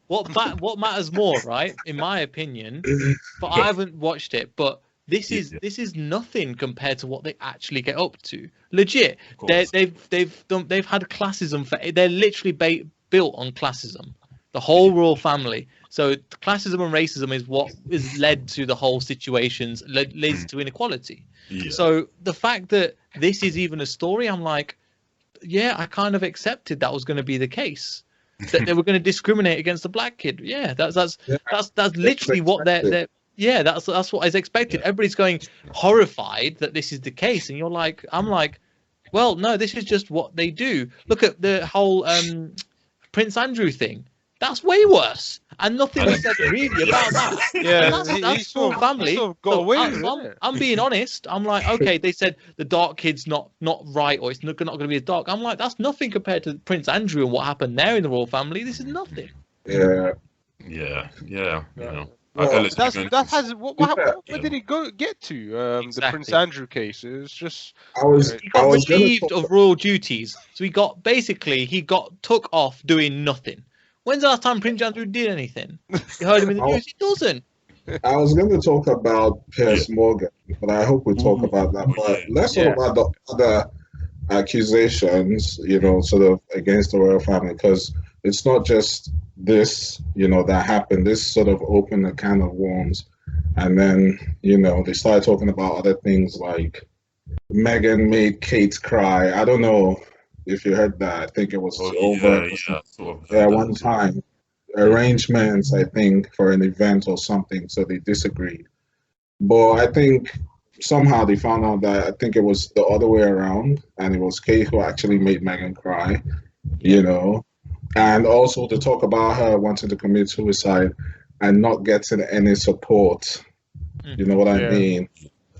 What matters more, right? In my opinion, but I haven't watched it, but this is nothing compared to what they actually get up to. Legit, they've had classism they're literally built on classism. The whole royal family. So classism and racism is what is led to the whole situations, leads to inequality. Yeah. So the fact that this is even a story, I'm like, yeah, I kind of accepted that was going to be the case. That they were going to discriminate against the black kid. Yeah, that's literally what they're yeah, that's what is expected. Yeah. Everybody's going horrified that this is the case, and I'm like, well, no, this is just what they do. Look at the whole Prince Andrew thing. That's way worse, and nothing was said really about that. Yeah, that's full family. Sort of got away with it. I'm being honest. I'm like, okay, they said the dark kid's not right, or it's not going to be as dark. I'm like, that's nothing compared to Prince Andrew and what happened there in the royal family. This is nothing. Yeah. Well, where did it get to? Exactly. The Prince Andrew case. It was just he got relieved of royal duties, so he got took off doing nothing. When's the last time Prince Andrew did anything? You heard him in the news. He doesn't. I was going to talk about Piers Morgan, but I hope we talk about that. But let's talk about the other accusations, sort of against the royal family, because it's not just this, that happened. This sort of opened a can of worms. And then, they started talking about other things like Meghan made Kate cry. I don't know if you heard that. I think it was one time. Arrangements, I think, for an event or something, so they disagreed. But I think somehow they found out that I think it was the other way around, and it was Kate who actually made Meghan cry, and also to talk about her wanting to commit suicide and not getting any support. You know what I mean?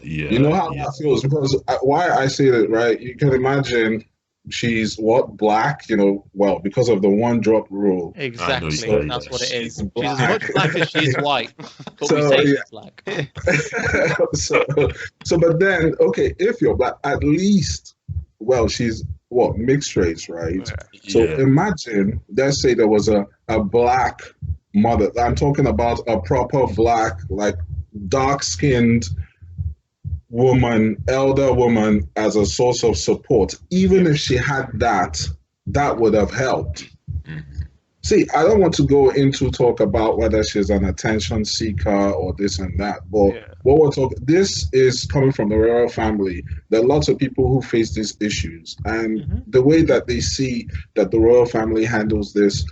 Yeah. You know how that feels, because why I say that, right? You can imagine she's black, well, because of the one drop rule. Exactly, that's what it is. She's as much black as she is white, but we say she's black. But then, okay, if you're black, at least, well, she's mixed race, right? Yeah. So imagine, let's say there was a black mother. I'm talking about a proper black, like dark-skinned woman, elder woman, as a source of support. Even if she had that would have helped. See, I don't want to go into talk about whether she's an attention seeker or this and that, but what we're talking, this is coming from the royal family. There are lots of people who face these issues, and the way that they see that the royal family handles this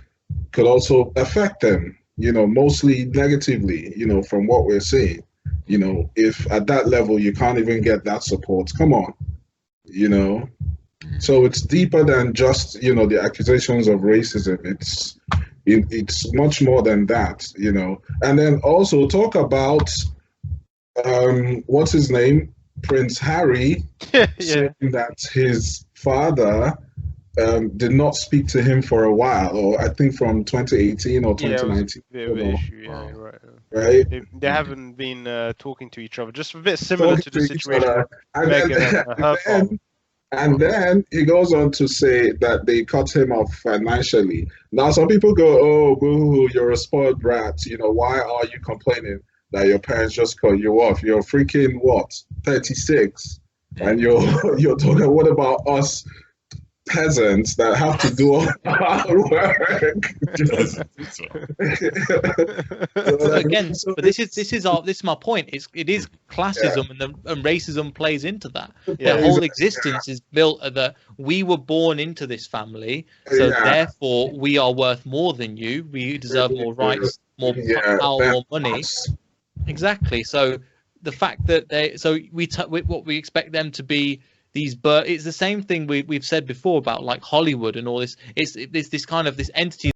could also affect them, mostly negatively, from what we're seeing. If at that level you can't even get that support, come on, So it's deeper than just, the accusations of racism. It's much more than that, And then also talk about, what's his name? Prince Harry, saying that his father did not speak to him for a while, or I think from 2018 or 2019. Right? They haven't been talking to each other. Just a bit similar to the situation with Meghan and then he goes on to say that they cut him off financially. Now, some people go, "Oh, boo, you're a spoiled brat. Why are you complaining that your parents just cut you off? You're freaking 36, and you're talking. What about us peasants that have to do all our work?" But this is my point. It is classism and racism plays into that. Their whole existence is built that we were born into this family, so therefore we are worth more than you. We deserve more rights, more power, more money. Exactly. So the fact that what we expect them to be. It's the same thing we've said before about like Hollywood and all this. It's this kind of this entity